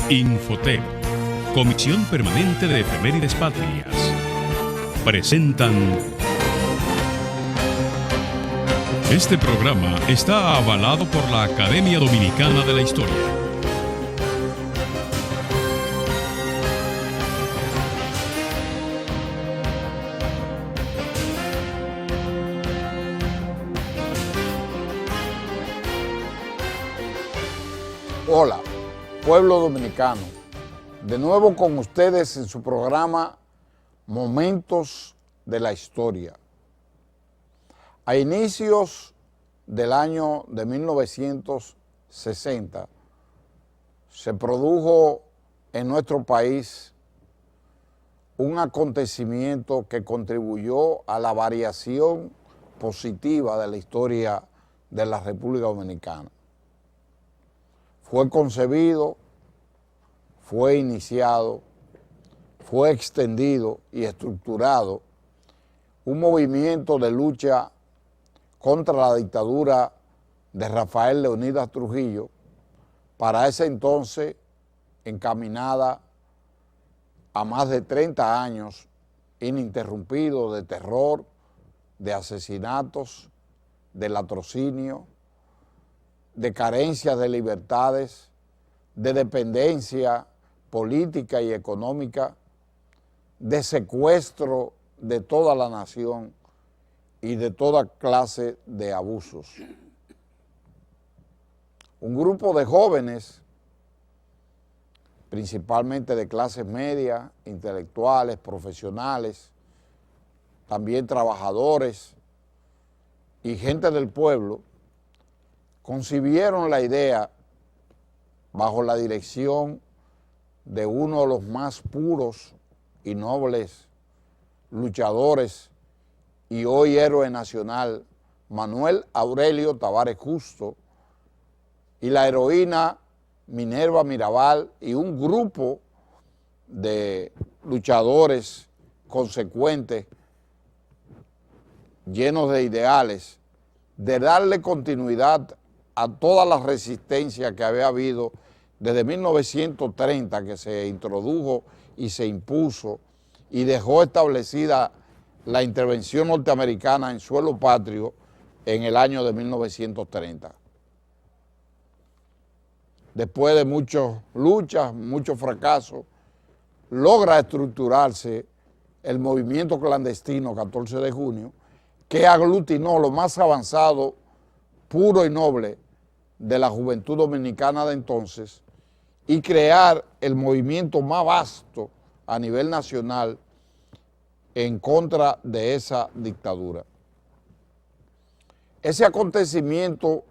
Infotep, Comisión Permanente de Efemérides Patrias, presentan. Este programa está avalado por la Academia Dominicana de la Historia. Hola, pueblo dominicano, de nuevo con ustedes en su programa Momentos de la Historia. A inicios del año de 1960 se produjo en nuestro país un acontecimiento que contribuyó a la variación positiva de la historia de la República Dominicana. Fue concebido, fue iniciado, fue extendido y estructurado un movimiento de lucha contra la dictadura de Rafael Leónidas Trujillo, para ese entonces encaminada a más de 30 años ininterrumpidos de terror, de asesinatos, de latrocinio, de carencia de libertades, de dependencia política y económica, de secuestro de toda la nación y de toda clase de abusos. Un grupo de jóvenes, principalmente de clases media, intelectuales, profesionales, también trabajadores y gente del pueblo, concibieron la idea bajo la dirección de uno de los más puros y nobles luchadores y hoy héroe nacional, Manuel Aurelio Tavares Justo, y la heroína Minerva Mirabal, y un grupo de luchadores consecuentes, llenos de ideales, de darle continuidad a toda la resistencia que había habido desde 1930, que se introdujo y se impuso y dejó establecida la intervención norteamericana en suelo patrio en el año de 1930. Después de muchas luchas, muchos fracasos, logra estructurarse el movimiento clandestino 14 de junio, que aglutinó lo más avanzado, puro y noble de la juventud dominicana de entonces, y crear el movimiento más vasto a nivel nacional en contra de esa dictadura. Ese acontecimiento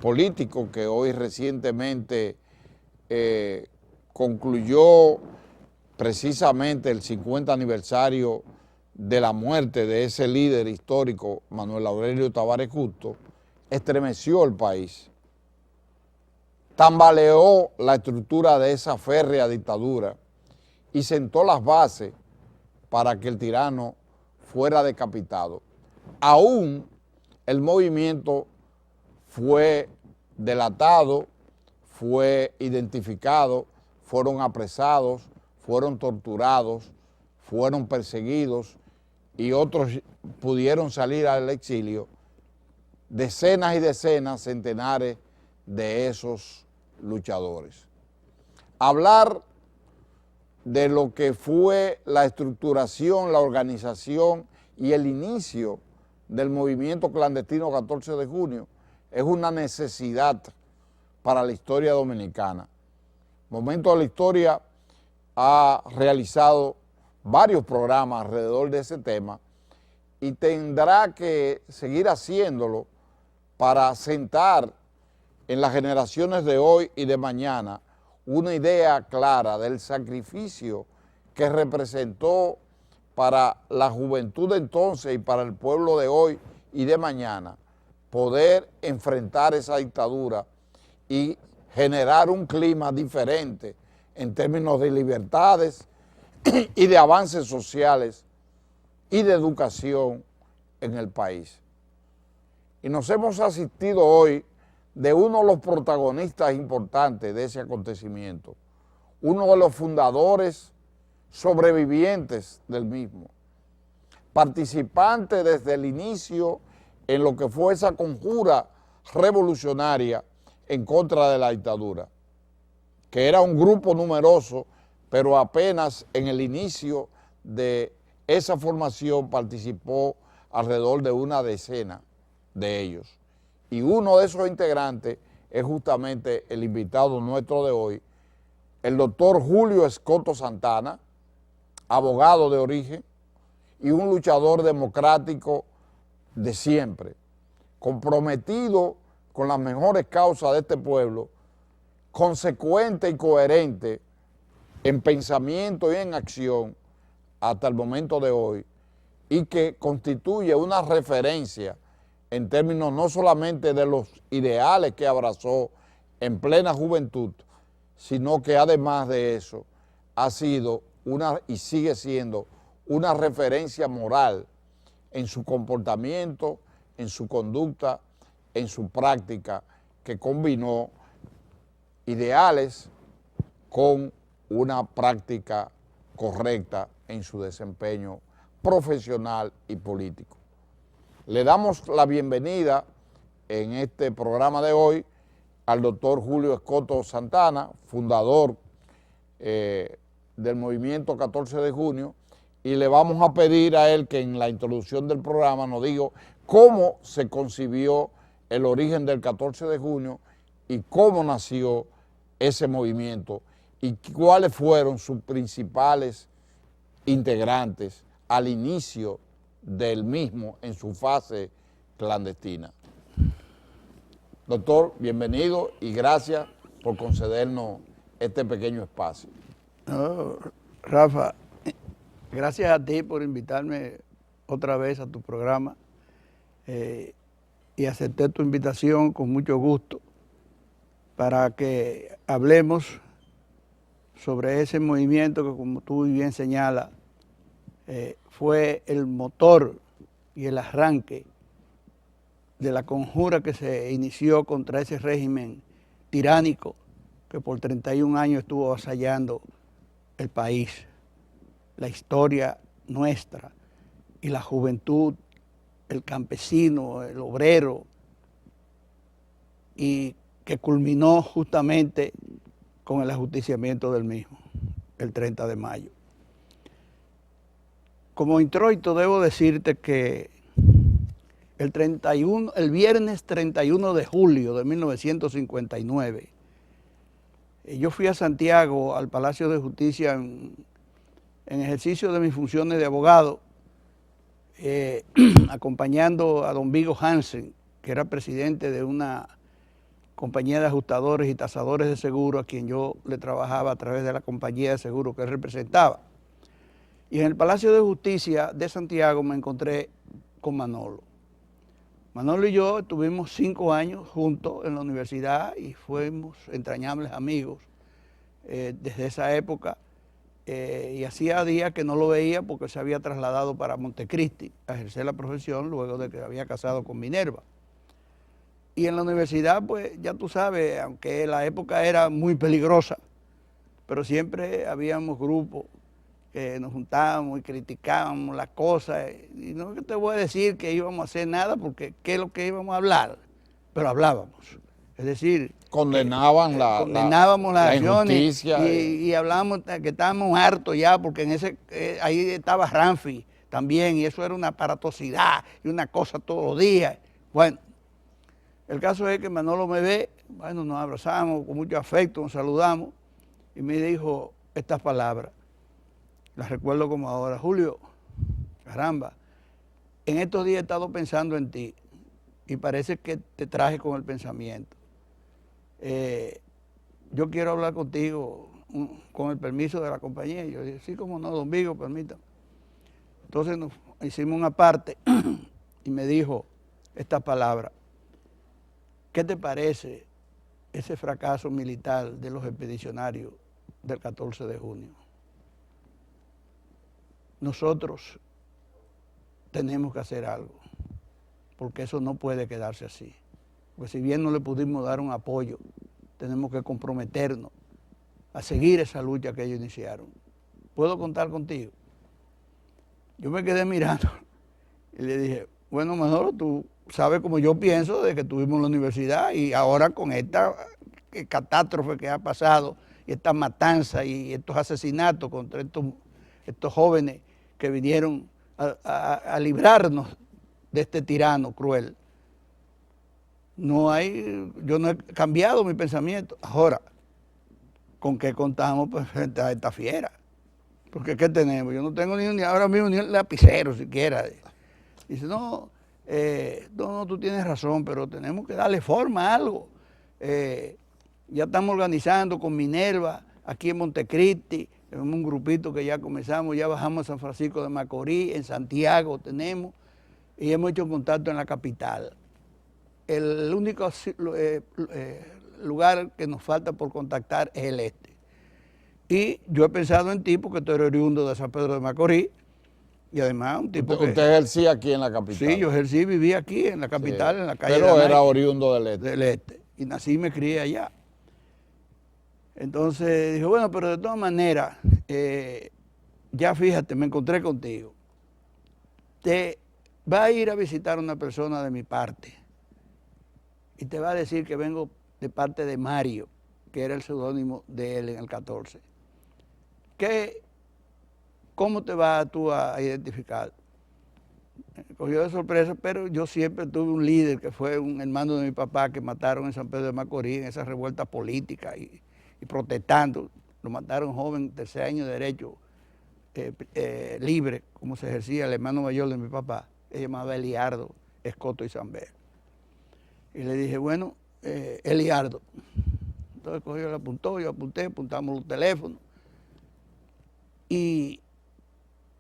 político que hoy recientemente concluyó precisamente el 50 aniversario de la muerte de ese líder histórico, Manuel Aurelio Tavares Justo, estremeció el país, tambaleó la estructura de esa férrea dictadura y sentó las bases para que el tirano fuera decapitado. Aún el movimiento fue delatado, fue identificado, fueron apresados, fueron torturados, fueron perseguidos y otros pudieron salir al exilio. Decenas y decenas, centenares de esos luchadores. Hablar de lo que fue la estructuración, la organización y el inicio del movimiento clandestino 14 de junio es una necesidad para la historia dominicana. Momento de la Historia ha realizado varios programas alrededor de ese tema y tendrá que seguir haciéndolo para sentar en las generaciones de hoy y de mañana una idea clara del sacrificio que representó para la juventud de entonces y para el pueblo de hoy y de mañana poder enfrentar esa dictadura y generar un clima diferente en términos de libertades y de avances sociales y de educación en el país. Y nos hemos asistido hoy de uno de los protagonistas importantes de ese acontecimiento, uno de los fundadores sobrevivientes del mismo, participante desde el inicio en lo que fue esa conjura revolucionaria en contra de la dictadura, que era un grupo numeroso, pero apenas en el inicio de esa formación participó alrededor de una decena de ellos. Y uno de esos integrantes es justamente el invitado nuestro de hoy, el doctor Julio Escoto Santana, abogado de origen y un luchador democrático de siempre, comprometido con las mejores causas de este pueblo, consecuente y coherente en pensamiento y en acción hasta el momento de hoy, y que constituye una referencia en términos no solamente de los ideales que abrazó en plena juventud, sino que además de eso ha sido y sigue siendo una referencia moral en su comportamiento, en su conducta, en su práctica, que combinó ideales con una práctica correcta en su desempeño profesional y político. Le damos la bienvenida en este programa de hoy al doctor Julio Escoto Santana, fundador del movimiento 14 de junio, y le vamos a pedir a él que en la introducción del programa nos diga cómo se concibió el origen del 14 de junio y cómo nació ese movimiento y cuáles fueron sus principales integrantes al inicio del mismo en su fase clandestina. Doctor, bienvenido y gracias por concedernos este pequeño espacio. No, Rafa, gracias a ti por invitarme otra vez a tu programa y acepté tu invitación con mucho gusto para que hablemos sobre ese movimiento que, como tú bien señalas, fue el motor y el arranque de la conjura que se inició contra ese régimen tiránico que por 31 años estuvo avasallando el país, la historia nuestra y la juventud, el campesino, el obrero, y que culminó justamente con el ajusticiamiento del mismo, el 30 de mayo. Como introito debo decirte que el viernes 31 de julio de 1959, yo fui a Santiago, al Palacio de Justicia, en ejercicio de mis funciones de abogado, acompañando a don Vigo Hansen, que era presidente de una compañía de ajustadores y tasadores de seguro, a quien yo le trabajaba a través de la compañía de seguro que él representaba. Y en el Palacio de Justicia de Santiago me encontré con Manolo. Manolo y yo estuvimos 5 años juntos en la universidad y fuimos entrañables amigos desde esa época. Y hacía días que no lo veía porque se había trasladado para Montecristi a ejercer la profesión luego de que había casado con Minerva. Y en la universidad, pues ya tú sabes, aunque la época era muy peligrosa, pero siempre habíamos grupos que nos juntábamos y criticábamos las cosas. Y no es que te voy a decir que íbamos a hacer nada porque qué es lo que íbamos a hablar, pero hablábamos. Es decir, condenábamos las acciones injusticia y hablábamos que estábamos hartos ya porque ahí estaba Ramfi también y eso era una aparatosidad y una cosa todos los días. Bueno, el caso es que Manolo me ve, bueno, nos abrazamos con mucho afecto, nos saludamos y me dijo estas palabras, las recuerdo como ahora: Julio, caramba, en estos días he estado pensando en ti y parece que te traje con el pensamiento. Yo quiero hablar contigo con el permiso de la compañía. Y yo dije, sí, como no, don Vigo, permítame. Entonces nos hicimos una parte y me dijo estas palabras: ¿qué te parece ese fracaso militar de los expedicionarios del 14 de junio? Nosotros tenemos que hacer algo, porque eso no puede quedarse así. Pues si bien no le pudimos dar un apoyo, tenemos que comprometernos a seguir esa lucha que ellos iniciaron. ¿Puedo contar contigo? Yo me quedé mirando y le dije, bueno, Manolo, tú sabes como yo pienso de que estuvimos en la universidad y ahora con esta catástrofe que ha pasado y esta matanza y estos asesinatos contra estos jóvenes que vinieron a librarnos de este tirano cruel. Yo no he cambiado mi pensamiento. Ahora, ¿con qué contamos pues, frente a esta fiera? Porque ¿qué tenemos? Yo no tengo ni ahora mismo ni un lapicero siquiera. Dice, no, tú tienes razón, pero tenemos que darle forma a algo. Ya estamos organizando con Minerva, aquí en Montecristi, en un grupito que ya comenzamos, ya bajamos a San Francisco de Macorís, en Santiago tenemos, y hemos hecho contacto en la capital. El único lugar que nos falta por contactar es el este. Y yo he pensado en ti porque tú eres oriundo de San Pedro de Macorís y además un tipo que... ¿Usted ejercía aquí en la capital? Sí, yo ejercí, viví aquí en la capital, sí, en la calle pero de era oriundo del este. Del este. Y nací y me crié allá. Entonces dije, bueno, pero de todas maneras, ya fíjate, me encontré contigo. Te va a ir a visitar una persona de mi parte y te va a decir que vengo de parte de Mario, que era el seudónimo de él en el 14. ¿Cómo te vas tú a identificar? Me cogió de sorpresa, pero yo siempre tuve un líder que fue un hermano de mi papá que mataron en San Pedro de Macorís en esa revuelta política y protestando. Lo mataron joven, tercer año de derecho, libre, como se ejercía el hermano mayor de mi papá, que se llamaba Eliardo Escoto y Zambel. Y le dije, bueno, Eliardo. Entonces cogió, le apuntó, yo apunté, apuntamos los teléfonos. Y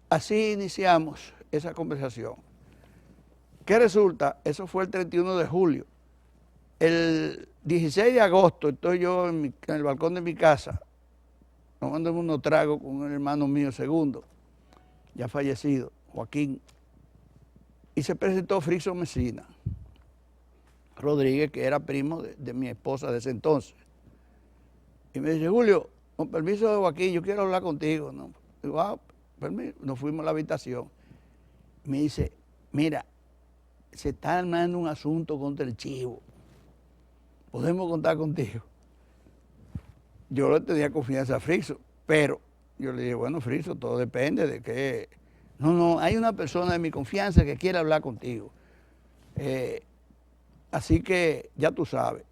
así iniciamos esa conversación. ¿Qué resulta? Eso fue el 31 de julio. El 16 de agosto estoy yo en el balcón de mi casa, tomándome unos tragos con un hermano mío segundo, ya fallecido, Joaquín, y se presentó Frixo Mesina Rodríguez, que era primo de mi esposa de ese entonces. Y me dice, Julio, con permiso de Joaquín, yo quiero hablar contigo, ¿no? Digo, permiso. Nos fuimos a la habitación. Me dice, mira, se está armando un asunto contra el Chivo. ¿Podemos contar contigo? Yo le tenía confianza a Frixo, pero yo le dije, bueno, Frixo, todo depende de que... No, hay una persona de mi confianza que quiere hablar contigo. Así que ya tú sabes.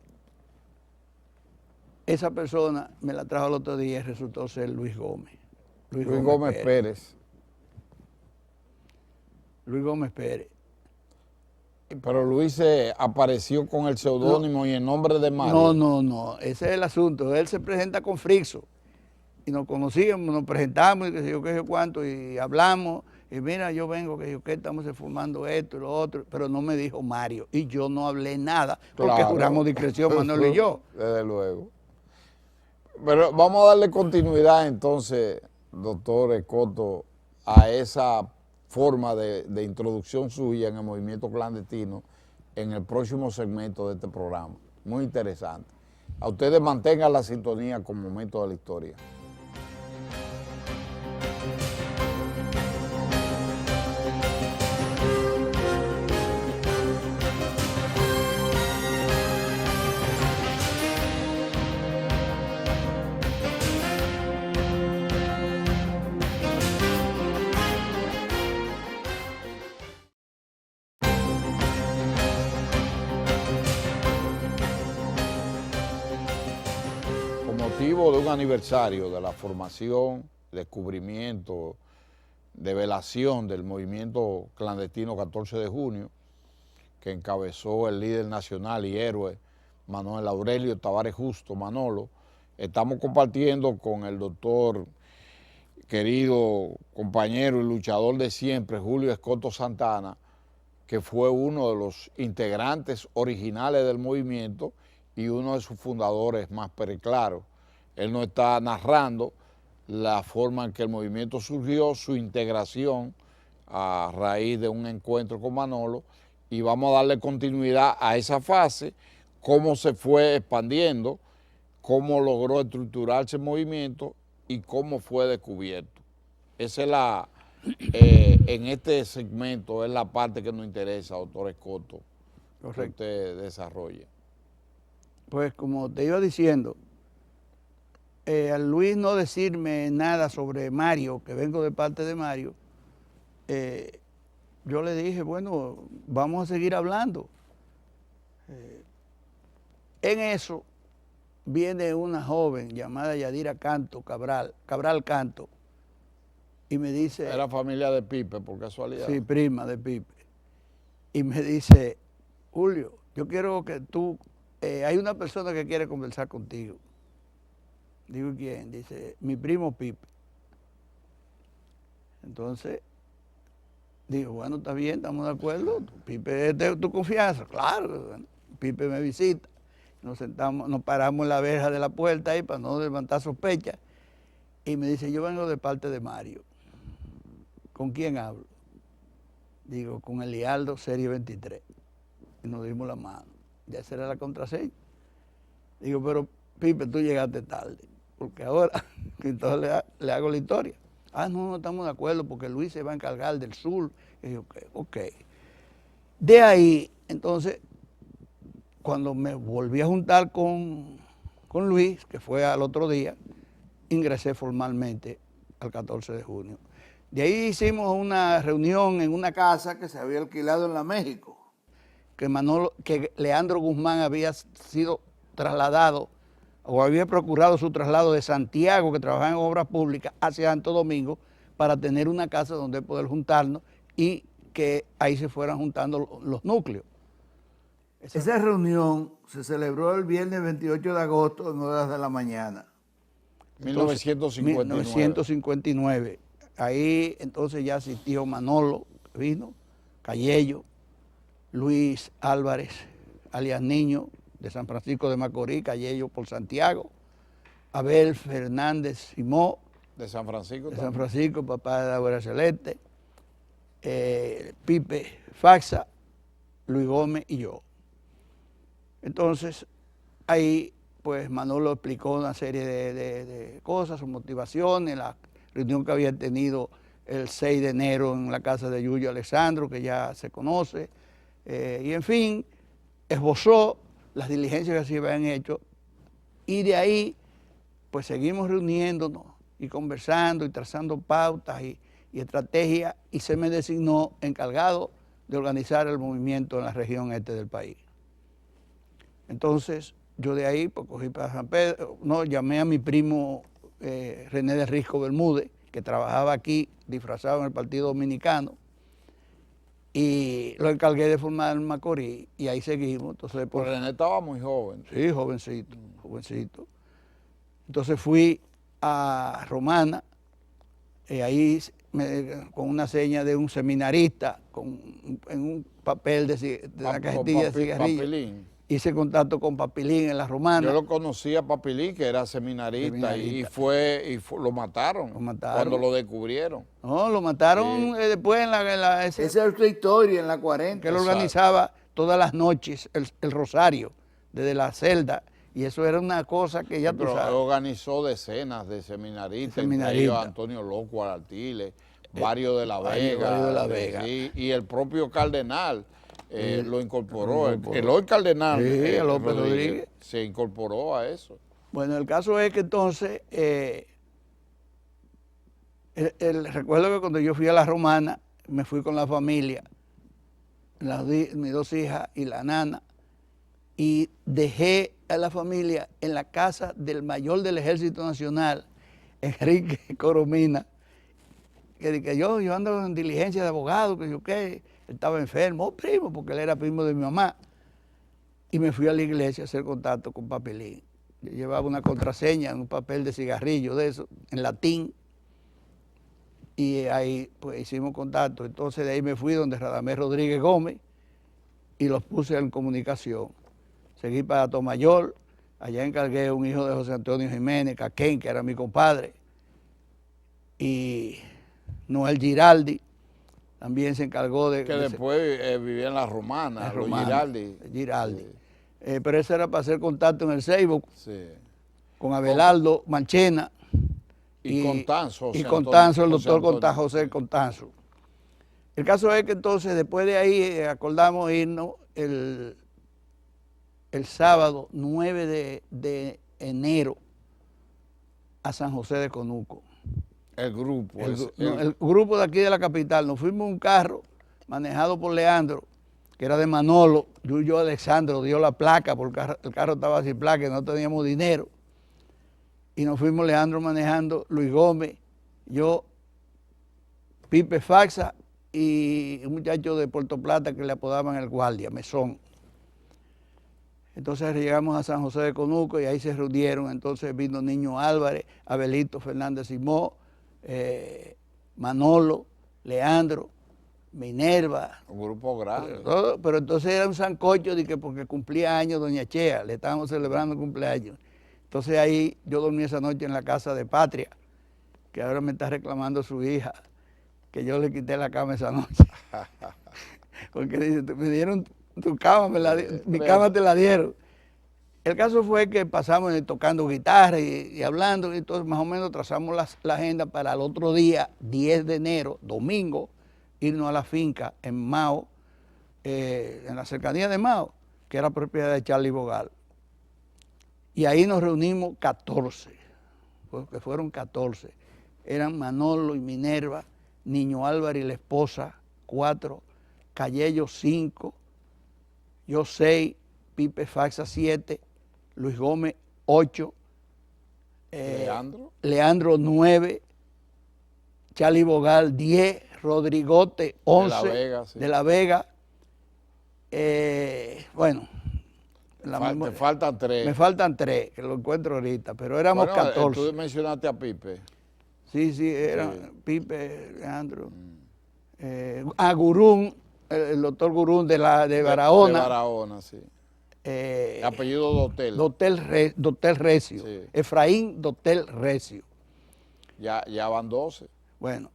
Esa persona me la trajo el otro día y resultó ser Luis Gómez. Luis Gómez Pérez. Luis Gómez Pérez. Pero Luis apareció con el seudónimo y el nombre de Mario. No, ese es el asunto. Él se presenta con Frixo y nos conocíamos, nos presentamos y qué sé yo cuánto y hablamos y mira, yo vengo, que yo qué, estamos formando esto y lo otro, pero no me dijo Mario y yo no hablé nada porque claro, juramos discreción Manuel y yo. Desde luego. Pero vamos a darle continuidad entonces, doctor Escoto, a esa forma de introducción suya en el movimiento clandestino en el próximo segmento de este programa. Muy interesante. A ustedes mantengan la sintonía con Momentos de la Historia. Motivo de un aniversario de la formación, descubrimiento, develación del movimiento clandestino 14 de junio, que encabezó el líder nacional y héroe Manuel Aurelio Tavares Justo, Manolo, estamos compartiendo con el doctor, querido compañero y luchador de siempre, Julio Escoto Santana, que fue uno de los integrantes originales del movimiento y uno de sus fundadores más claros. Él nos está narrando la forma en que el movimiento surgió, su integración a raíz de un encuentro con Manolo, y vamos a darle continuidad a esa fase cómo se fue expandiendo, cómo logró estructurarse el movimiento y cómo fue descubierto. Esa es en este segmento es la parte que nos interesa, doctor Escoto, que usted desarrolla. Pues como te iba diciendo, al Luis no decirme nada sobre Mario, que vengo de parte de Mario, yo le dije, bueno, vamos a seguir hablando. En eso viene una joven llamada Yadira Cabral Canto, y me dice... Era familia de Pipe, por casualidad. Sí, prima de Pipe. Y me dice, Julio, yo quiero que tú, hay una persona que quiere conversar contigo. Digo, ¿quién? Dice, mi primo Pipe. Entonces, digo, bueno, está bien, estamos de acuerdo. Pipe es de tu confianza. Claro, bueno, Pipe me visita. Nos sentamos, nos paramos en la verja de la puerta ahí para no levantar sospechas. Y me dice, yo vengo de parte de Mario. ¿Con quién hablo? Digo, con Elialdo, serie 23. Y nos dimos la mano. Ya esa era la contraseña. Digo, pero Pipe, tú llegaste tarde. Porque ahora, entonces le hago la historia. No estamos de acuerdo porque Luis se va a encargar del sur. Y yo, ok. De ahí, entonces, cuando me volví a juntar con Luis, que fue al otro día, ingresé formalmente al 14 de junio. De ahí hicimos una reunión en una casa que se había alquilado en la México, que Leandro Guzmán había sido trasladado o había procurado su traslado de Santiago, que trabajaba en obras públicas, hacia Santo Domingo, para tener una casa donde poder juntarnos y que ahí se fueran juntando los núcleos. Esa reunión se celebró el viernes 28 de agosto en horas de la mañana. 1959. Ahí entonces ya asistió Manolo, vino, Callello, Luis Álvarez, alias Niño, de San Francisco de Macorís, Callello por Santiago, Abel Fernández Simó, de San Francisco, papá de la Guerra Celeste, Pipe Faxa, Luis Gómez y yo. Entonces, ahí pues Manolo explicó una serie de cosas, sus motivaciones, la reunión que había tenido el 6 de enero en la casa de Yuyo Alessandro, que ya se conoce, y en fin, esbozó las diligencias que se habían hecho, y de ahí pues seguimos reuniéndonos y conversando y trazando pautas y estrategias, y se me designó encargado de organizar el movimiento en la región este del país. Entonces, yo de ahí pues, cogí para San Pedro, llamé a mi primo René de Risco Bermúdez, que trabajaba aquí disfrazado en el Partido Dominicano, y lo encargué de formar el Macorís, y ahí seguimos. Entonces, pues, René estaba muy joven. Sí, jovencito. Entonces fui a Romana, ahí con una seña de un seminarista, en un papel de la cajetilla de cigarrillos. Papilín. Hice contacto con Papilín en la Romana. Yo lo conocí a Papilín, que era seminarista. Y lo mataron. Cuando lo descubrieron. No, lo mataron después esa es otra historia, en la 40. Que él organizaba todas las noches el rosario, desde la celda. Y eso era una cosa que ya tú sabes. Organizó decenas de seminaristas, entre ellos Antonio Loco Artiles, varios de la Vega. Y el propio cardenal. Lo incorporó. El hoy cardenal López Rodríguez se incorporó a eso. Bueno, el caso es que entonces, recuerdo que cuando yo fui a la Romana, me fui con la familia, mis dos hijas y la nana, y dejé a la familia en la casa del mayor del Ejército Nacional, Enrique Coromina, que yo ando en diligencia de abogado, que yo qué. Él estaba enfermo, primo, porque él era primo de mi mamá. Y me fui a la iglesia a hacer contacto con Papilín. Yo llevaba una contraseña en un papel de cigarrillo de eso, en latín. Y ahí pues hicimos contacto. Entonces de ahí me fui donde Radamés Rodríguez Gómez y los puse en comunicación. Seguí para Tomayor, allá encargué a un hijo de José Antonio Jiménez, Caquén, que era mi compadre, y Noel Giraldi. También se encargó de... Que después vivía en la Romana, los Giraldi. Giraldi. pero eso era para hacer contacto en el Facebook Sí. con Abelardo Manchena Y Contanzo. y José Contanzo, el José doctor Antonio. José Contanzo. El caso es que entonces después de ahí acordamos irnos el sábado 9 de enero a San José de Conuco. El grupo. El grupo de aquí de la capital. Nos fuimos en un carro manejado por Leandro, que era de Manolo. Yo Alexandro dio la placa porque el carro estaba sin placa y no teníamos dinero. Y nos fuimos Leandro manejando, Luis Gómez, yo, Pipe Faxa y un muchacho de Puerto Plata que le apodaban el guardia, Mesón. Entonces llegamos a San José de Conuco y ahí se reunieron. Entonces vino Niño Álvarez, Abelito Fernández Simó, Manolo, Leandro, Minerva. Un grupo grande. Pero entonces era un sancocho de que porque cumplía años doña Chea, le estábamos celebrando el cumpleaños. Entonces ahí yo dormí esa noche en la casa de Patria, que ahora me está reclamando su hija, que yo le quité la cama esa noche. Porque dice, me dieron tu cama, mi cama te la dieron. El caso fue que pasamos tocando guitarra y hablando, y entonces más o menos trazamos la agenda para el otro día, 10 de enero, domingo, irnos a la finca en Mao, en la cercanía de Mao, que era propiedad de Charlie Bogal. Y ahí nos reunimos 14, porque fueron 14. Eran Manolo y Minerva, Niño Álvarez y la esposa, 4, Callello 5, yo 6, Pipe Faxa 7, Luis Gómez 8, Leandro 9, Charlie Bogal 10, Rodrigote 11, de La Vega, sí. De La Vega. Bueno, te faltan 3. Me faltan 3, que lo encuentro ahorita, pero éramos 14. Tú mencionaste a Pipe. Sí, eran Pipe, Leandro. Gurún, el doctor Gurún de Barahona. De Barahona, sí. Apellido Dotel. Dotel Recio. Sí. Efraín Dotel Recio. Ya van 12. Bueno,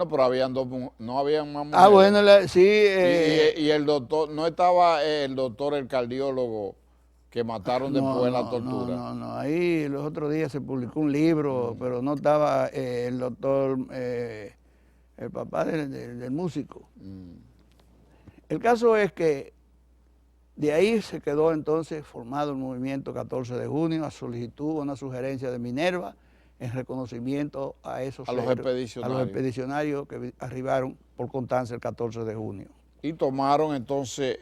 pero habían no habían más mujeres. Bueno, sí. Y el doctor, no estaba el doctor, el cardiólogo, que mataron después en la tortura. No. Ahí los otros días se publicó un libro, pero no estaba el doctor, el papá del músico. El caso es que de ahí se quedó entonces formado el movimiento 14 de junio a solicitud, una sugerencia de Minerva en reconocimiento a esos los expedicionarios que arribaron por Constanza el 14 de junio. Y tomaron entonces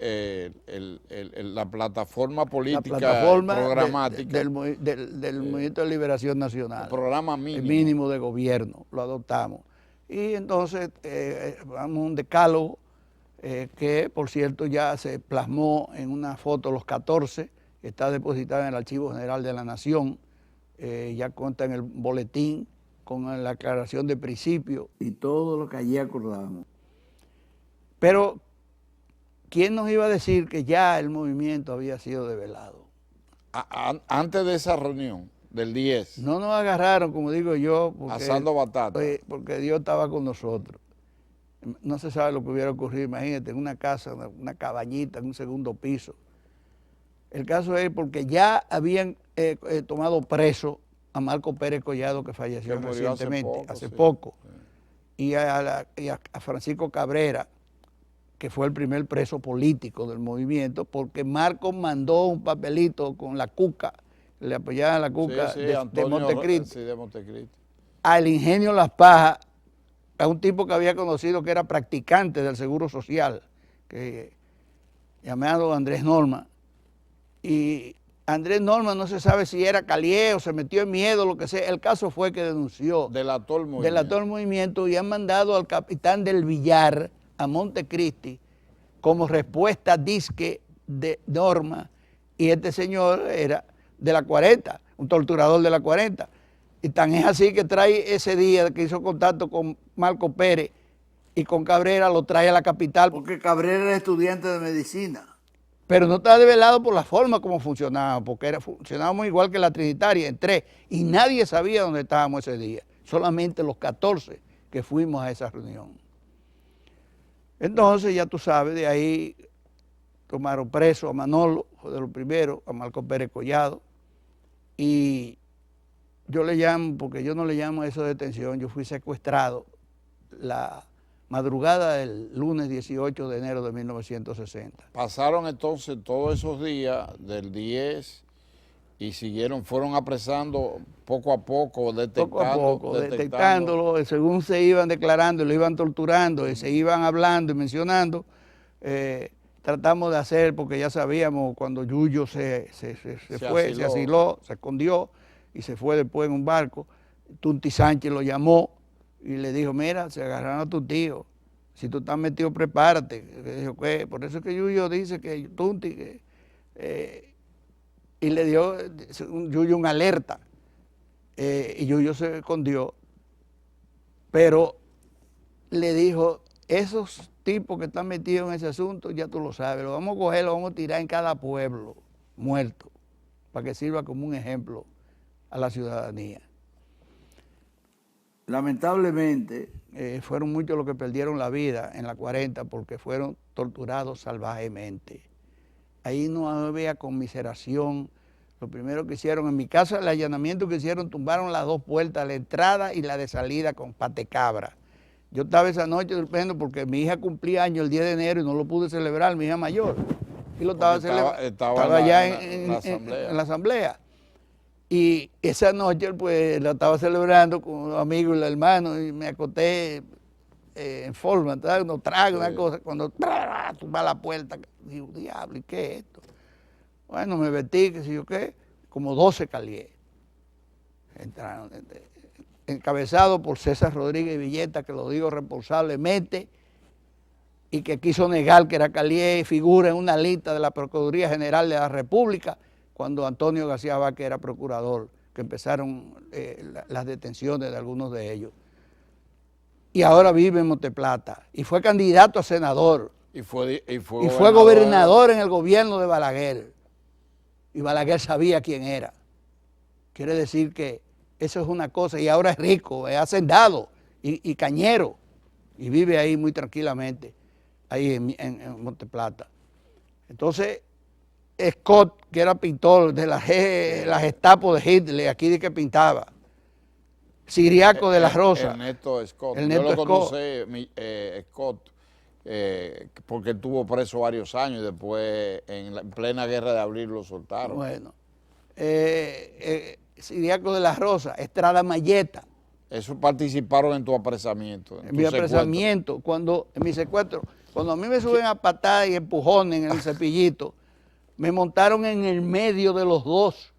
la plataforma política, programática. Del Movimiento de Liberación Nacional. El programa mínimo. El mínimo de gobierno, lo adoptamos. Y entonces vamos a un decálogo que, por cierto, ya se plasmó en una foto los 14, que está depositada en el Archivo General de la Nación, ya cuenta en el boletín con la aclaración de principio y todo lo que allí acordamos. Pero ¿quién nos iba a decir que ya el movimiento había sido develado? Antes de esa reunión, del 10. No nos agarraron, como digo yo, asando batata. Porque Dios estaba con nosotros. No se sabe lo que hubiera ocurrido, imagínate, en una casa, una cabañita, en un segundo piso. El caso es porque ya habían tomado preso a Marco Pérez Collado, que falleció recientemente, hace poco. Y a Francisco Cabrera, que fue el primer preso político del movimiento, porque Marcos mandó un papelito con la Cuca, le apoyaba a la Cuca de Montecristi, al Ingenio Las Pajas, a un tipo que había conocido que era practicante del Seguro Social, llamado Andrés Norma. Y Andrés Norma no se sabe si era calié o se metió en miedo, lo que sea. El caso fue que denunció. Delató el movimiento Y han mandado al capitán del Villar a Montecristi como respuesta disque de Norma, y este señor era de la 40, un torturador de la 40, y tan es así que trae ese día que hizo contacto con Marco Pérez y con Cabrera, lo trae a la capital. Porque Cabrera era estudiante de medicina. Pero no está develado por la forma como funcionaba, porque funcionábamos igual que la Trinitaria, en 3, y nadie sabía dónde estábamos ese día, solamente los 14 que fuimos a esa reunión. Entonces, ya tú sabes, de ahí tomaron preso a Manolo, fue de los primeros, a Marco Pérez Collado, y yo le llamo, porque yo no le llamo a eso de detención, yo fui secuestrado la madrugada del lunes 18 de enero de 1960. Pasaron entonces todos esos días del 10 y fueron apresando poco a poco, detectándolo, según se iban declarando, lo iban torturando, y se iban hablando y mencionando, tratamos de hacer, porque ya sabíamos cuando Yuyo se asiló, se escondió y se fue después en un barco. Tunti Sánchez lo llamó y le dijo, mira, se agarraron a tu tío, si tú estás metido, prepárate. Le dijo, ¿qué? Por eso es que Yuyo dice que Tunti, y le dio Yuyo una alerta, y Yuyo se escondió, pero le dijo, esos tipos que están metidos en ese asunto, ya tú lo sabes, lo vamos a coger, lo vamos a tirar en cada pueblo, muerto, para que sirva como un ejemplo a la ciudadanía. Lamentablemente, fueron muchos los que perdieron la vida en la 40 porque fueron torturados salvajemente. Ahí no había conmiseración. Lo primero que hicieron, en mi casa, el allanamiento que hicieron, tumbaron las dos puertas, la entrada y la de salida con patecabra. Yo estaba esa noche durmiendo porque mi hija cumplía años el 10 de enero y no lo pude celebrar, mi hija mayor. Y lo estaba celebrando. Estaba allá en la asamblea. Y esa noche pues la estaba celebrando con los amigos y los hermanos y me acosté en forma, unos tragos, una cosa, cuando tumba la puerta, digo, diablo, ¿y qué es esto? Bueno, me vestí, qué sé yo qué, como 12 caliés. Entraron, encabezado por César Rodríguez Villeta, que lo digo responsablemente, y que quiso negar que era calié y figura en una lista de la Procuraduría General de la República, cuando Antonio García Vázquez era procurador, que empezaron las detenciones de algunos de ellos. Y ahora vive en Monteplata, y fue candidato a senador, y fue gobernador en el gobierno de Balaguer, y Balaguer sabía quién era. Quiere decir que eso es una cosa, y ahora es rico, es hacendado y cañero, y vive ahí muy tranquilamente, ahí en Monteplata. Entonces, Scott, que era pintor de la Gestapo de Hitler, aquí de que pintaba. Ciriaco de la Rosa. Ernesto Scott. Ernesto Yo lo conocí, Scott, porque estuvo preso varios años y después en plena guerra de abril lo soltaron. Bueno, Ciriaco de la Rosa, Estrada Mayeta. Eso participaron en tu apresamiento. En mi apresamiento, en mi secuestro. Cuando a mí me suben a patadas y empujones en el Cepillito, me montaron en el medio de los dos.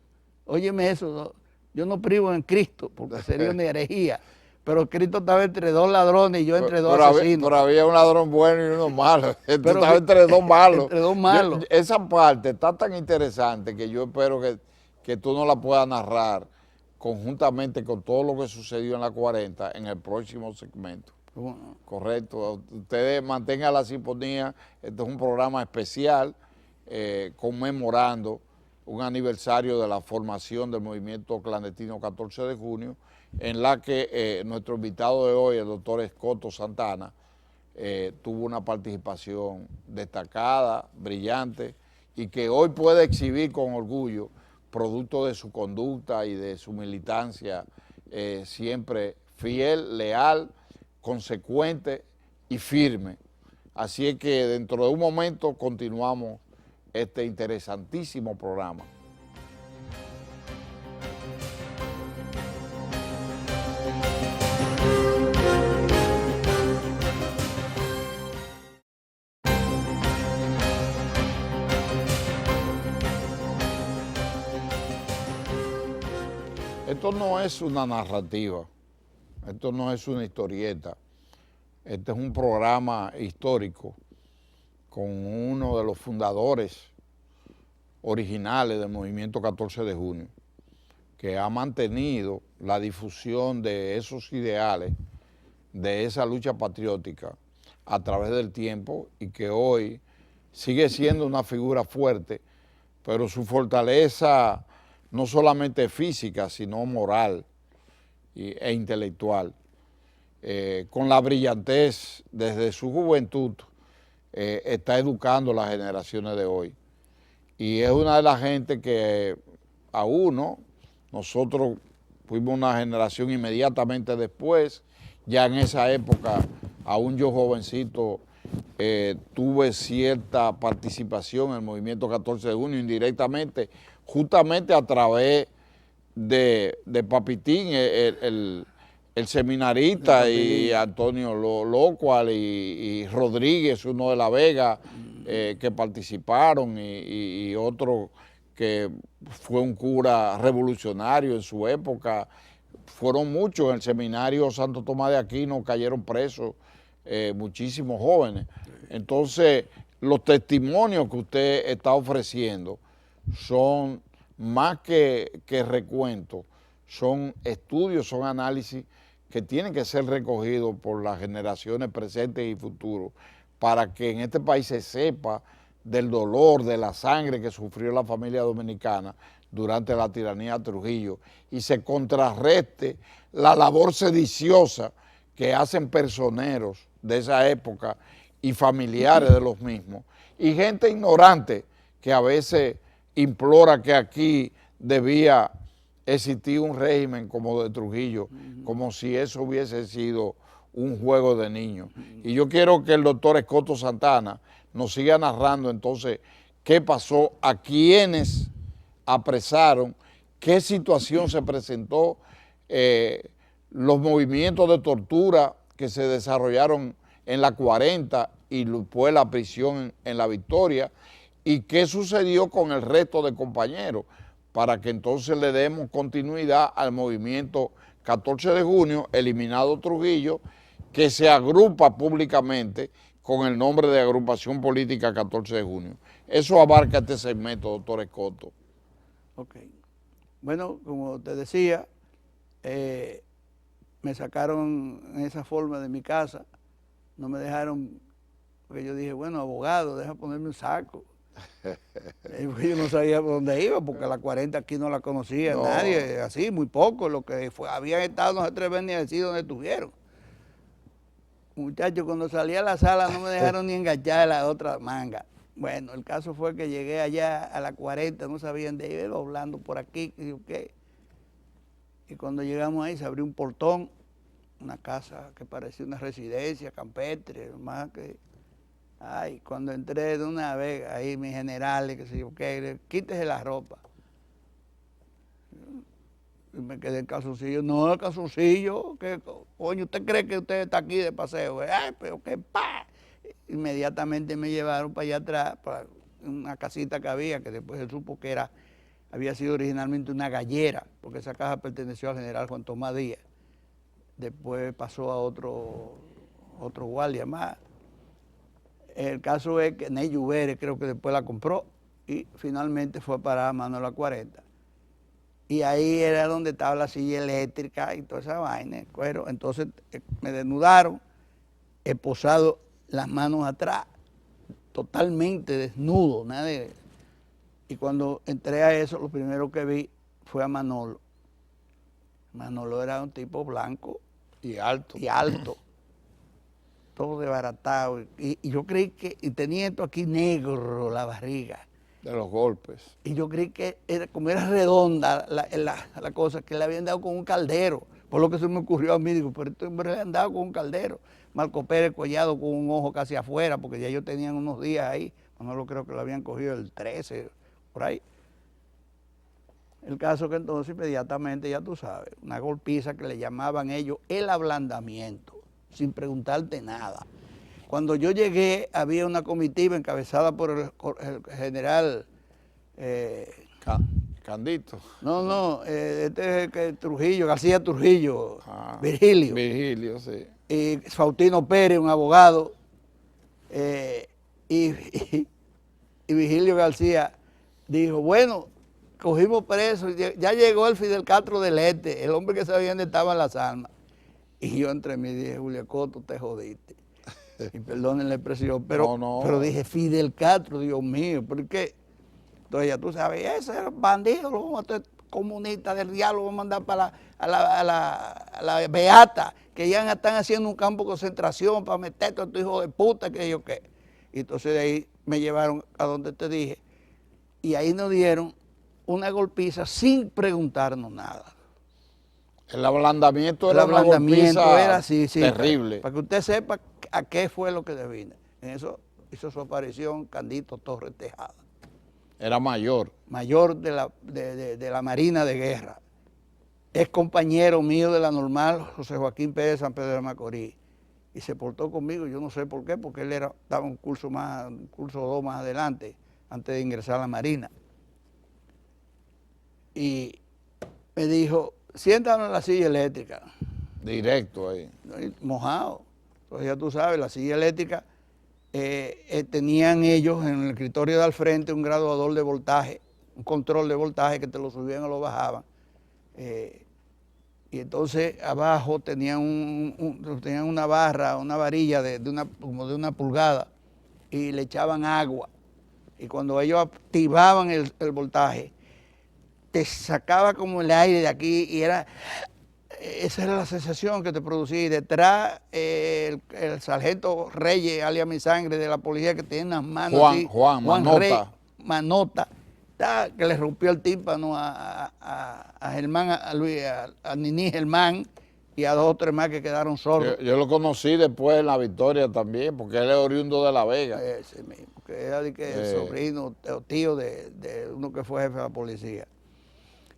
Óyeme eso, yo no privo en Cristo, porque sería una herejía. Pero Cristo estaba entre dos ladrones y yo entre dos asesinos. Pero había un ladrón bueno y uno malo. Tú estabas entre dos malos. Entre dos malos. Esa parte está tan interesante que yo espero que tú nos la puedas narrar conjuntamente con todo lo que sucedió en la 40 en el próximo segmento. Bueno. Correcto. Ustedes mantengan la sintonía. Este es un programa especial conmemorando un aniversario de la formación del movimiento clandestino 14 de junio, en la que nuestro invitado de hoy, el doctor Escoto Santana, tuvo una participación destacada, brillante, y que hoy puede exhibir con orgullo, producto de su conducta y de su militancia siempre fiel, leal, consecuente y firme. Así es que dentro de un momento continuamos este interesantísimo programa. Esto no es una narrativa, esto no es una historieta, este es un programa histórico con uno de los fundadores originales del movimiento 14 de junio, que ha mantenido la difusión de esos ideales, de esa lucha patriótica a través del tiempo y que hoy sigue siendo una figura fuerte, pero su fortaleza no solamente física, sino moral e intelectual, con la brillantez desde su juventud, está educando a las generaciones de hoy. y es una de las gente que a uno, nosotros fuimos una generación inmediatamente después, ya en esa época, aún yo jovencito, tuve cierta participación en el movimiento 14 de junio indirectamente, justamente a través de Papitín, el seminarista, y Antonio Locual y Rodríguez, uno de La Vega, que participaron, y otro que fue un cura revolucionario en su época. Fueron muchos. En el seminario Santo Tomás de Aquino cayeron presos muchísimos jóvenes. Entonces, los testimonios que usted está ofreciendo son más que recuentos, son estudios, son análisis que tienen que ser recogidos por las generaciones presentes y futuras para que en este país se sepa del dolor, de la sangre que sufrió la familia dominicana durante la tiranía de Trujillo y se contrarreste la labor sediciosa que hacen personeros de esa época y familiares de los mismos y gente ignorante que a veces implora que aquí debía existir un régimen como de Trujillo, como si eso hubiese sido un juego de niños. Y yo quiero que el doctor Escoto Santana nos siga narrando entonces qué pasó, a quiénes apresaron, qué situación se presentó, los movimientos de tortura que se desarrollaron en la 40 y después la prisión en la Victoria, y qué sucedió con el resto de compañeros, para que entonces le demos continuidad al movimiento 14 de junio, eliminado Trujillo, que se agrupa públicamente con el nombre de Agrupación Política 14 de junio. Eso abarca este segmento, doctor Escoto. Ok. Bueno, como te decía, me sacaron en esa forma de mi casa, no me dejaron, porque yo dije, bueno, abogado, deja ponerme un saco. Yo no sabía por dónde iba, porque la 40 aquí no la conocía nadie, así, muy poco, lo que habían estado no se atreven ni a decir dónde estuvieron. Muchachos, cuando salí a la sala no me dejaron ni enganchar la otra manga. Bueno, el caso fue que llegué allá a la 40, no sabían de ir hablando por aquí, ¿qué? Y cuando llegamos ahí se abrió un portón, una casa que parecía una residencia campestre, más que... Ay, cuando entré de una vez, ahí mis generales, que se yo, ¿qué? Quítese la ropa. Y me quedé en calzoncillo. No, el calzoncillo, que coño, ¿usted cree que usted está aquí de paseo? Ay, pero qué pa. Inmediatamente me llevaron para allá atrás, para una casita que había, que después se supo que había sido originalmente una gallera, porque esa casa perteneció al general Juan Tomás Díaz. Después pasó a otro guardia más. El caso es que Ney Lluvere creo que después la compró y finalmente fue para Manuel a 40. Y ahí era donde estaba la silla eléctrica y toda esa vaina, cuero. Entonces me desnudaron, esposado las manos atrás, totalmente desnudo, nada de... Y cuando entré a eso, lo primero que vi fue a Manolo. Manolo era un tipo blanco y alto. Todo desbaratado, y yo creí que, y tenía esto aquí negro, la barriga. De los golpes. Y yo creí que como era redonda la cosa, que le habían dado con un caldero, por lo que se me ocurrió a mí, digo, pero este hombre le han dado con un caldero. Marco Pérez Collado con un ojo casi afuera, porque ya ellos tenían unos días ahí, no lo creo que lo habían cogido el 13, por ahí. El caso que entonces inmediatamente, ya tú sabes, una golpiza que le llamaban ellos el ablandamiento, sin preguntarte nada. Cuando yo llegué, había una comitiva encabezada por el general... Candito. No, este es que Trujillo, García Trujillo, Virgilio. Virgilio, sí. Y Faustino Pérez, un abogado, y Virgilio García dijo, bueno, cogimos preso, ya llegó el Fidel Castro del Este, el hombre que sabía dónde estaban las armas. Y yo entre mí dije, Julio Coto, te jodiste. Y perdonen la expresión, pero dije, Fidel Castro, Dios mío, ¿por qué? Entonces ya tú sabes, ese bandido, lo vamos a hacer comunista del diablo, lo vamos a mandar para la Beata, que ya están haciendo un campo de concentración para meterte a tu hijo de puta, que yo qué. Y entonces de ahí me llevaron a donde te dije, y ahí nos dieron una golpiza sin preguntarnos nada. El ablandamiento El era una ablandamiento golpiza era así, sí, terrible. para que usted sepa a qué fue lo que devine. En eso hizo su aparición Candito Torres Tejada, Era mayor. mayor de la Marina de Guerra. Es compañero mío de la normal, José Joaquín Pérez San Pedro de Macorís. Y se portó conmigo, yo no sé por qué, porque él estaba un curso o dos más adelante, antes de ingresar a la Marina. Y me dijo, siéntanos en la silla eléctrica. Directo ahí. Mojado. Entonces ya tú sabes, la silla eléctrica, tenían ellos en el escritorio de al frente un graduador de voltaje, un control de voltaje que te lo subían o lo bajaban. Y entonces abajo tenían, tenían una barra, una varilla como de una pulgada, y le echaban agua. Y cuando ellos activaban el voltaje, te sacaba como el aire de aquí y esa era la sensación que te producía. Y detrás el sargento Reyes, alias Mi Sangre, de la policía, que tiene unas manos así. Juan Manota. Rey, Manota, que le rompió el tímpano a Germán, a Nini Germán y a 2 o 3 más que quedaron sordos. Yo lo conocí después en La Victoria también, porque él es oriundo de La Vega. Ese mismo, que era el sobrino o tío de uno que fue jefe de la policía.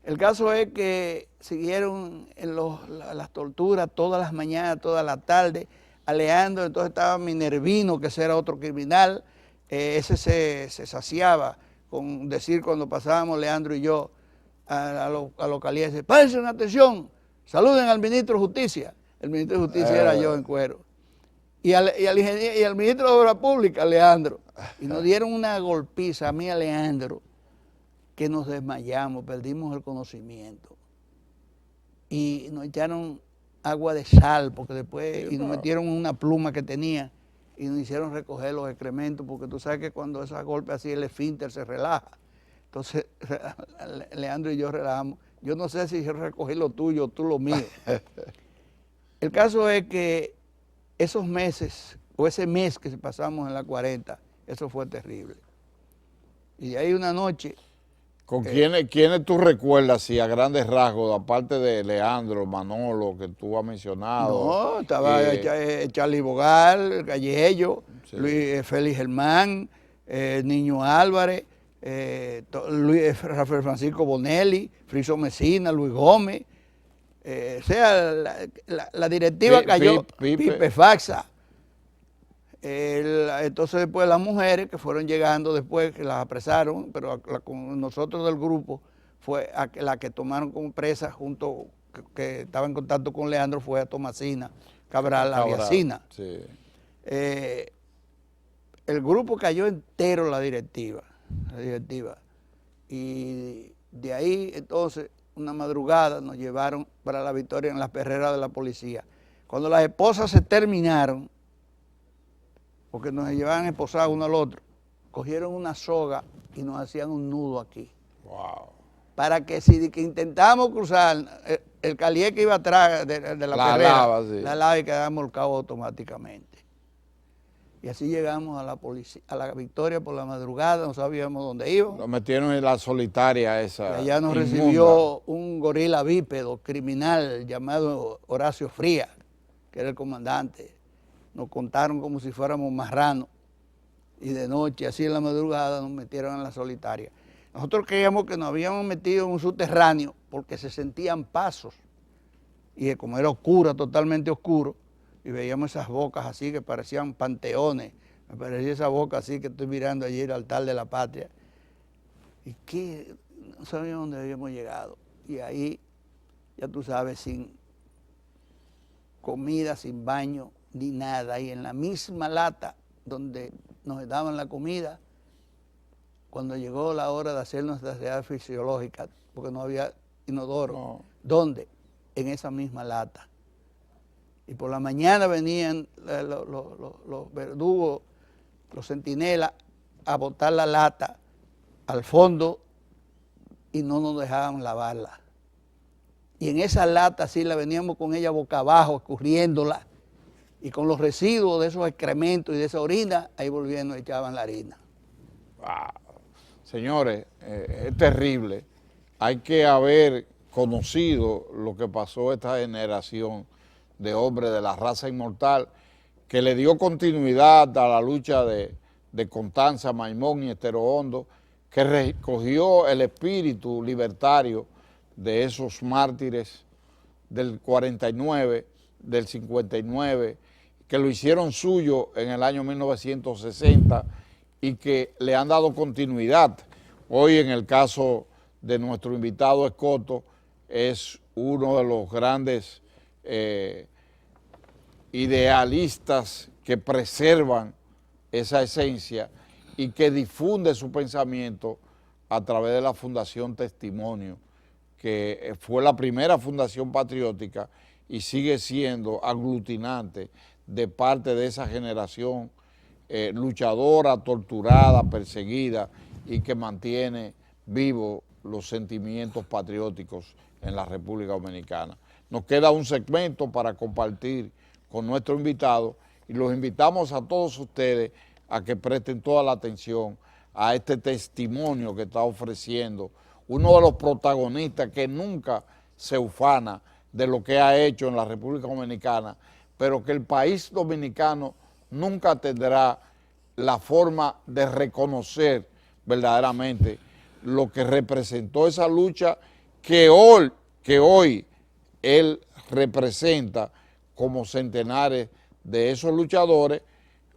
El caso es que siguieron en las torturas todas las mañanas, toda la tarde, a Leandro. Entonces estaba Minervino, que ese era otro criminal. Ese se saciaba con decir, cuando pasábamos Leandro y yo a localidad, dice, párense atención, saluden al ministro de Justicia. El ministro de Justicia era yo en cuero. Y al ministro de Obras Públicas, Leandro. Y nos dieron una golpiza a mí, a Leandro, que nos desmayamos, perdimos el conocimiento. Y nos echaron agua de sal, porque después, y nos metieron una pluma que tenía, y nos hicieron recoger los excrementos, porque tú sabes que cuando esos golpes así, el esfínter se relaja. Entonces, Leandro y yo relajamos. Yo no sé si yo recogí lo tuyo o tú lo mío. El caso es que esos meses, o ese mes que pasamos en la 40, eso fue terrible. Y de ahí una noche... ¿Con quiénes tú recuerdas, si a grandes rasgos, aparte de Leandro, Manolo, que tú has mencionado? No, estaba Charlie Bogal, Gallegio, sí. Félix Germán, Niño Álvarez, Rafael Francisco Bonelli, Friso Mesina, Luis Gómez. O sea, la directiva cayó, Pipe Faxa. Entonces después las mujeres que fueron llegando después, que las apresaron, pero con nosotros del grupo, fue la que tomaron como presa junto, que estaba en contacto con Leandro, fue a Tomasina Cabral, Aliasina. Sí. El grupo cayó entero la directiva. Y de ahí entonces, una madrugada nos llevaron para La Victoria en las perreras de la policía. Cuando las esposas se terminaron, porque nos llevaban esposados uno al otro, cogieron una soga y nos hacían un nudo aquí. Wow. Para que si intentábamos cruzar, el calié que iba atrás de la perrera, la lava y quedamos volcados automáticamente. Y así llegamos a la policía, a La Victoria por la madrugada, no sabíamos dónde íbamos. Nos metieron en la solitaria esa. Y allá nos recibió un gorila bípedo criminal llamado Horacio Frías, que era el comandante. Nos contaron como si fuéramos marranos, y de noche, así en la madrugada, nos metieron en la solitaria. Nosotros creíamos que nos habíamos metido en un subterráneo porque se sentían pasos, y como era oscura, totalmente oscuro, y veíamos esas bocas así que parecían panteones, me parecía esa boca así que estoy mirando allí, el altar de la patria, y que no sabíamos dónde habíamos llegado, y ahí, ya tú sabes, sin comida, sin baño, ni nada, y en la misma lata donde nos daban la comida, cuando llegó la hora de hacer nuestras necesidades fisiológicas, porque no había inodoro, ¿dónde? En esa misma lata. Y por la mañana venían los verdugos, los centinelas, a botar la lata al fondo y no nos dejaban lavarla. Y en esa lata sí la veníamos con ella boca abajo, escurriéndola, y con los residuos de esos excrementos y de esa orina, ahí volviendo echaban la harina. Wow. O Señores, es terrible. Hay que haber conocido lo que pasó a esta generación de hombres de la raza inmortal que le dio continuidad a la lucha de Constanza, Maimón y Estero Hondo, que recogió el espíritu libertario de esos mártires del 49, del 59, que lo hicieron suyo en el año 1960 y que le han dado continuidad. Hoy en el caso de nuestro invitado Escoto, es uno de los grandes idealistas que preservan esa esencia y que difunde su pensamiento a través de la Fundación Testimonio, que fue la primera fundación patriótica y sigue siendo aglutinante de parte de esa generación luchadora, torturada, perseguida y que mantiene vivos los sentimientos patrióticos en la República Dominicana. Nos queda un segmento para compartir con nuestro invitado y los invitamos a todos ustedes a que presten toda la atención a este testimonio que está ofreciendo uno de los protagonistas que nunca se ufana de lo que ha hecho en la República Dominicana, pero que el país dominicano nunca tendrá la forma de reconocer verdaderamente lo que representó esa lucha que hoy él representa como centenares de esos luchadores,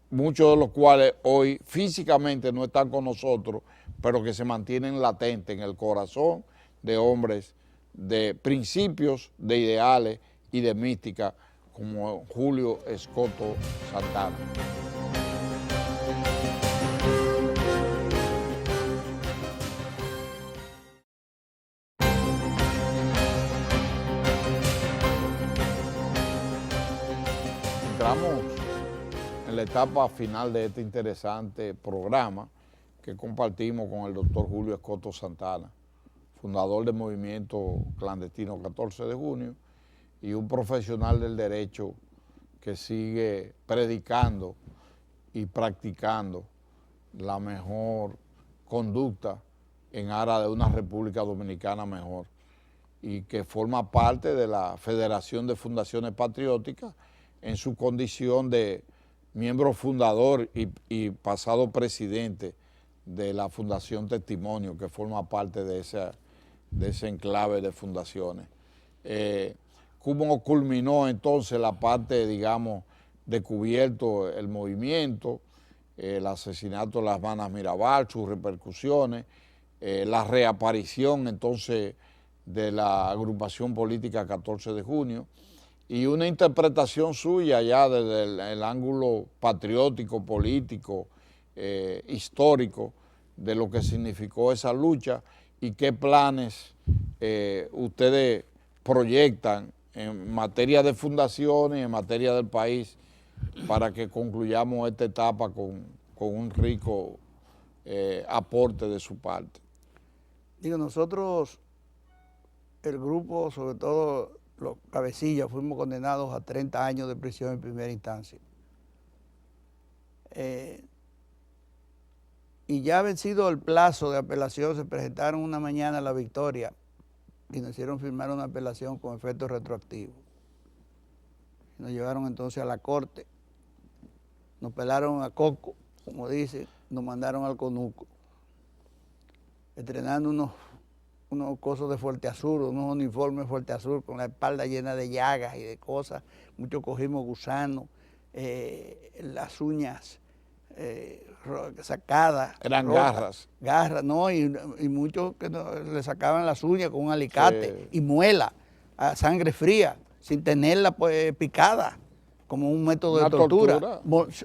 muchos de los cuales hoy físicamente no están con nosotros, pero que se mantienen latentes en el corazón de hombres de principios, de ideales y de mística, como Julio Escoto Santana. Entramos en la etapa final de este interesante programa que compartimos con el doctor Julio Escoto Santana, fundador del movimiento clandestino 14 de junio y un profesional del derecho que sigue predicando y practicando la mejor conducta en aras de una República Dominicana mejor y que forma parte de la Federación de Fundaciones Patrióticas en su condición de miembro fundador y pasado presidente de la Fundación Testimonio, que forma parte de ese enclave de fundaciones. ¿Cómo culminó entonces la parte, digamos, de cubierto el movimiento, el asesinato de las Hermanas Mirabal, sus repercusiones, la reaparición entonces de la agrupación política 14 de junio y una interpretación suya ya desde el ángulo patriótico, político, histórico de lo que significó esa lucha y qué planes ustedes proyectan en materia de fundaciones, en materia del país, para que concluyamos esta etapa con un rico aporte de su parte. Digo, nosotros, el grupo, sobre todo los cabecillas, fuimos condenados a 30 años de prisión en primera instancia. Y ya vencido el plazo de apelación, se presentaron una mañana a la Victoria y nos hicieron firmar una apelación con efecto retroactivo. Nos llevaron entonces a la corte, nos pelaron a coco, como dicen, nos mandaron al conuco, estrenando unos cosas de Fuerte Azul, unos uniformes de Fuerte Azul con la espalda llena de llagas y de cosas. Muchos cogimos gusanos, las uñas sacadas. Eran rotas, garras, no, y muchos que le sacaban las uñas con un alicate y muela, a sangre fría, sin tenerla pues, picada, como un método de tortura.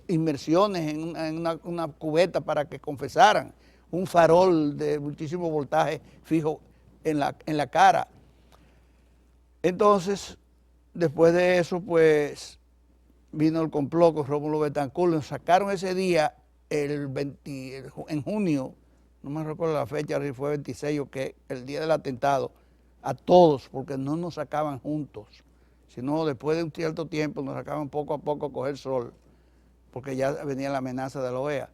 Inmersiones en una cubeta para que confesaran, un farol de muchísimo voltaje fijo en la cara. Entonces, después de eso, pues, vino el complot con Rómulo Betancourt, nos sacaron ese día, en junio, no me recuerdo la fecha, si fue 26 o qué, el día del atentado, a todos, porque no nos sacaban juntos, sino después de un cierto tiempo nos sacaban poco a poco a coger sol, porque ya venía la amenaza de la OEA.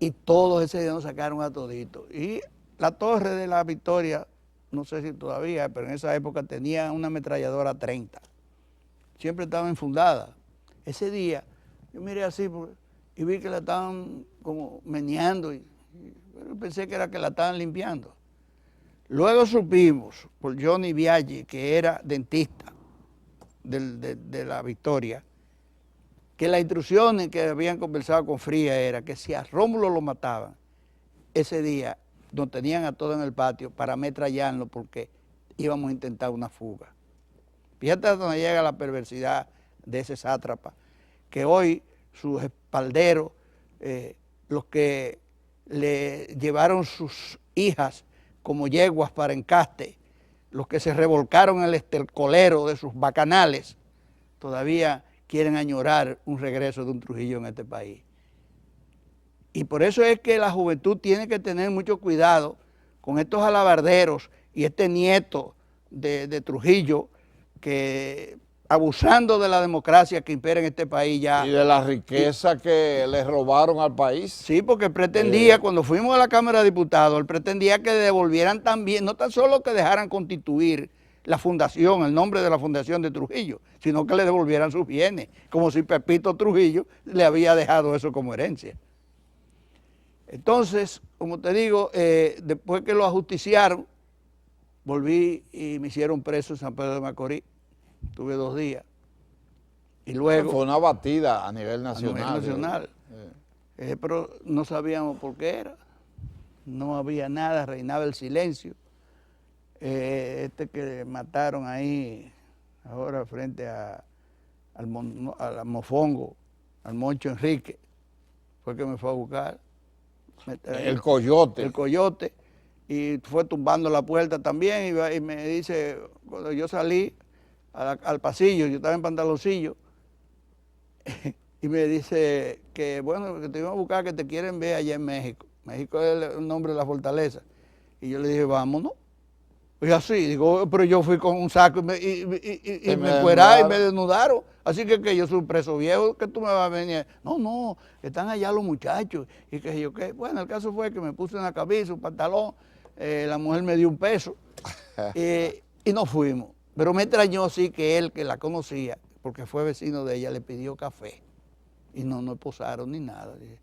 y todos ese día nos sacaron a toditos. Y la Torre de la Victoria, no sé si todavía, pero en esa época tenía una ametralladora 30. Siempre estaba enfundada. Ese día yo miré así y vi que la estaban como meneando y pensé que era que la estaban limpiando. Luego supimos por Johnny Viaggi, que era dentista de la Victoria, que las instrucciones que habían conversado con Frías era que si a Rómulo lo mataban, ese día nos tenían a todos en el patio para ametrallarlo porque íbamos a intentar una fuga. Fíjate hasta dónde llega la perversidad de ese sátrapa, que hoy sus espalderos, los que le llevaron sus hijas como yeguas para encaste, los que se revolcaron en el estercolero de sus bacanales, todavía quieren añorar un regreso de un Trujillo en este país. Y por eso es que la juventud tiene que tener mucho cuidado con estos alabarderos y este nieto de Trujillo que abusando de la democracia que impera en este país ya. Y de la riqueza que le robaron al país. Sí, porque él pretendía, cuando fuimos a la Cámara de Diputados, él pretendía que devolvieran también, no tan solo que dejaran constituir la fundación, el nombre de la fundación de Trujillo, sino que le devolvieran sus bienes, como si Pepito Trujillo le había dejado eso como herencia. Entonces, como te digo, después que lo ajusticiaron, volví y me hicieron preso en San Pedro de Macorís. Tuve 2 días. Y luego... Fue una batida a nivel nacional. A nivel nacional. Pero no sabíamos por qué era. No había nada, reinaba el silencio. Este que mataron ahí, ahora frente al Mofongo, al Moncho Enrique, fue que me fue a buscar. El Coyote. El Coyote. Y fue tumbando la puerta también y me dice, cuando yo salí al pasillo, yo estaba en pantaloncillo, y me dice que bueno, que te iban a buscar, que te quieren ver allá en México. México es el nombre de la fortaleza. Y yo le dije, vámonos. Y así, digo, pero yo fui con un saco y me encueraron y me desnudaron. Así que yo soy un preso viejo, que tú me vas a venir. No, están allá los muchachos. Y que yo, ¿qué? Bueno, el caso fue que me puse en la cabeza un pantalón, la mujer me dio un peso y nos fuimos. Pero me extrañó sí que él, que la conocía, porque fue vecino de ella, le pidió café. Y no nos posaron ni nada. Dije,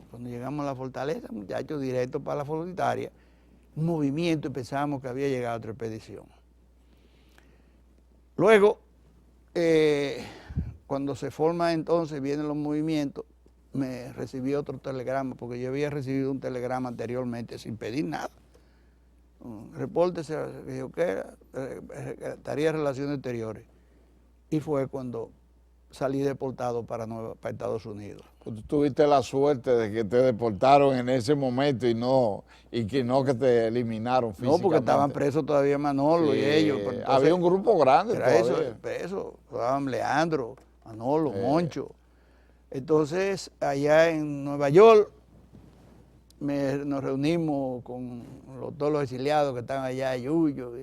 cuando llegamos a la fortaleza, muchachos, directo para la Fortaleza, un movimiento y pensábamos que había llegado otra expedición. Luego, cuando se forma entonces, vienen los movimientos, me recibí otro telegrama, porque yo había recibido un telegrama anteriormente sin pedir nada. Repórtese, que yo quiera, Secretaría de Relaciones Exteriores. Y fue cuando salí deportado para Estados Unidos. Tú tuviste la suerte de que te deportaron en ese momento y que no que te eliminaron físicamente. No, porque estaban presos todavía Manolo y ellos. Entonces, había un grupo grande era todavía. Eso, preso, estaban Leandro, Manolo, Moncho. Entonces, allá en Nueva York, nos reunimos con todos los exiliados que están allá, Yuyo,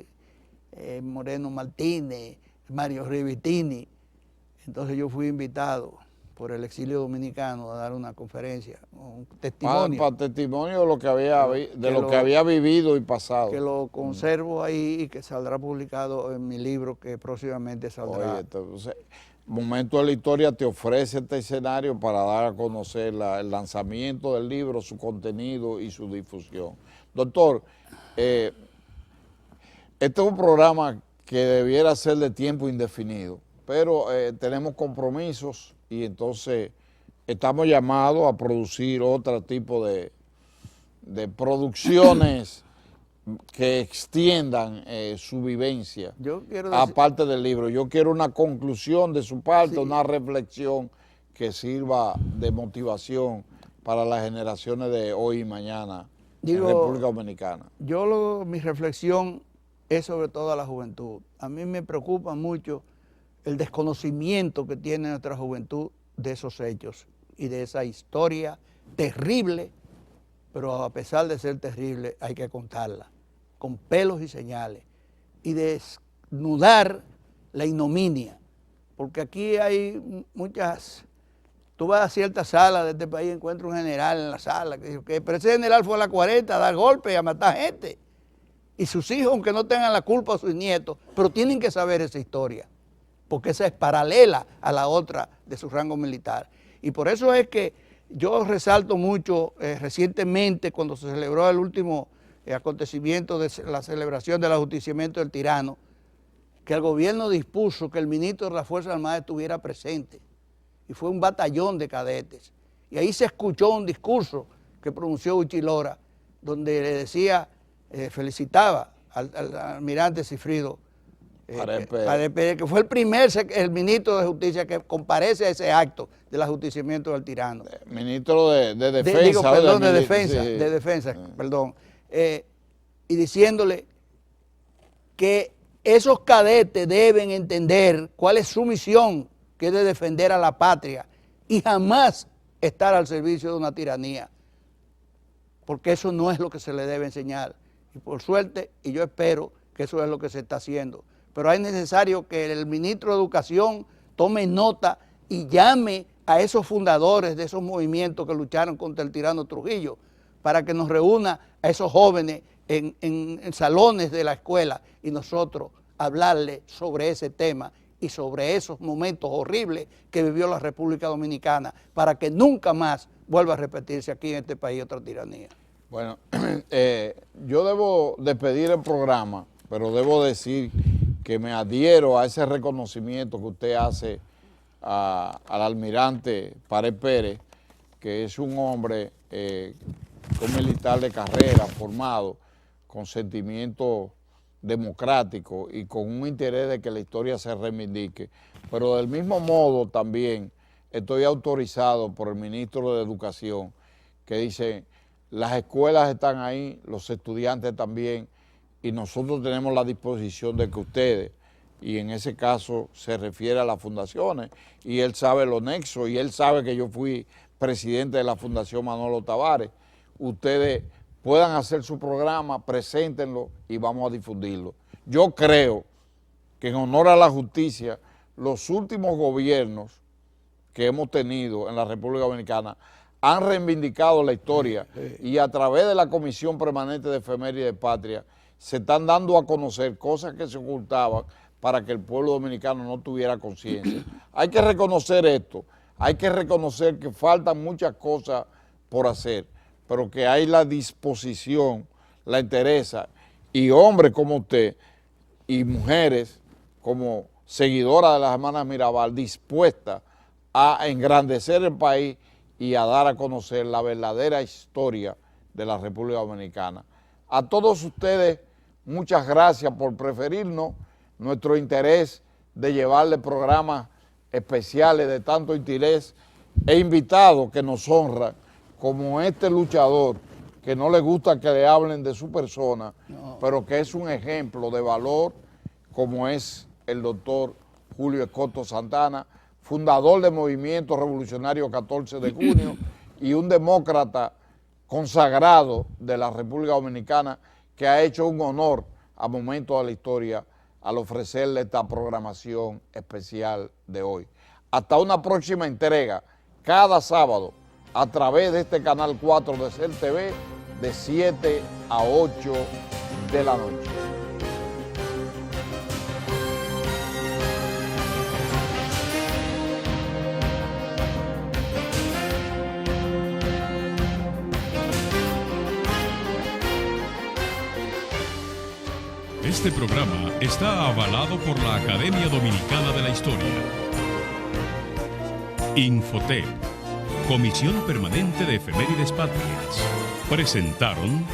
Moreno Martínez, Mario Rivitini. Entonces yo fui invitado por el exilio dominicano a dar una conferencia, un testimonio. Para testimonio de lo que había vivido y pasado. Que lo conservo ahí y que saldrá publicado en mi libro que próximamente saldrá. Oye, entonces, Momento de la Historia te ofrece este escenario para dar a conocer el lanzamiento del libro, su contenido y su difusión. Doctor, este es un programa que debiera ser de tiempo indefinido, pero tenemos compromisos y entonces estamos llamados a producir otro tipo de producciones que extiendan su vivencia, aparte del libro. Yo quiero una conclusión de su parte, una reflexión que sirva de motivación para las generaciones de hoy y mañana en República Dominicana. Mi reflexión es sobre todo a la juventud. A mí me preocupa mucho el desconocimiento que tiene nuestra juventud de esos hechos y de esa historia terrible, pero a pesar de ser terrible hay que contarla con pelos y señales y desnudar la ignominia, porque aquí hay muchas tú vas a cierta sala de este país y encuentras un general en la sala que dice que ese general fue a la 40 a dar golpes y a matar gente. Y sus hijos, aunque no tengan la culpa, sus nietos, pero tienen que saber esa historia, porque esa es paralela a la otra de su rango militar. Y por eso es que yo resalto mucho recientemente, cuando se celebró el último acontecimiento de la celebración del ajusticiamiento del tirano, que el gobierno dispuso que el ministro de las Fuerzas Armadas estuviera presente. Y fue un batallón de cadetes. Y ahí se escuchó un discurso que pronunció Uchilora, donde le decía, felicitaba al almirante Cifrido Pared Pérez, que fue el ministro de Justicia que comparece a ese acto del ajusticiamiento del tirano. Ministro de Defensa. De Defensa, perdón. Y diciéndole que esos cadetes deben entender cuál es su misión, que es de defender a la patria y jamás estar al servicio de una tiranía, porque eso no es lo que se le debe enseñar. Y por suerte, y yo espero que eso es lo que se está haciendo, pero es necesario que el ministro de Educación tome nota y llame a esos fundadores de esos movimientos que lucharon contra el tirano Trujillo, para que nos reúna a esos jóvenes en salones de la escuela y nosotros hablarle sobre ese tema y sobre esos momentos horribles que vivió la República Dominicana, para que nunca más vuelva a repetirse aquí en este país otra tiranía. Bueno, yo debo despedir el programa, pero debo decir que me adhiero a ese reconocimiento que usted hace al almirante Pared Pérez, que es un hombre, un militar de carrera, formado, con sentimiento democrático y con un interés de que la historia se reivindique. Pero del mismo modo también estoy autorizado por el ministro de Educación, que dice, las escuelas están ahí, los estudiantes también, y nosotros tenemos la disposición de que ustedes, y en ese caso se refiere a las fundaciones, y él sabe los nexos, y él sabe que yo fui presidente de la Fundación Manolo Tavares, ustedes puedan hacer su programa, preséntenlo y vamos a difundirlo. Yo creo que en honor a la justicia, los últimos gobiernos que hemos tenido en la República Dominicana han reivindicado la historia y a través de la Comisión Permanente de Efemérides de Patria se están dando a conocer cosas que se ocultaban para que el pueblo dominicano no tuviera conciencia. Hay que reconocer esto, hay que reconocer que faltan muchas cosas por hacer, pero que hay la disposición, la entereza, y hombres como usted, y mujeres como seguidoras de las hermanas Mirabal, dispuestas a engrandecer el país y a dar a conocer la verdadera historia de la República Dominicana. A todos ustedes, muchas gracias por preferirnos, nuestro interés de llevarle programas especiales de tanto interés e invitados que nos honran, como este luchador, que no le gusta que le hablen de su persona, pero que es un ejemplo de valor, como es el doctor Julio Escoto Santana, fundador del Movimiento Revolucionario 14 de Junio y un demócrata consagrado de la República Dominicana, que ha hecho un honor a momentos de la historia al ofrecerle esta programación especial de hoy. Hasta una próxima entrega, cada sábado, a través de este canal 4 de CEL TV, de 7 a 8 de la noche. Este programa está avalado por la Academia Dominicana de la Historia. Infotep, Comisión Permanente de Efemérides Patrias, presentaron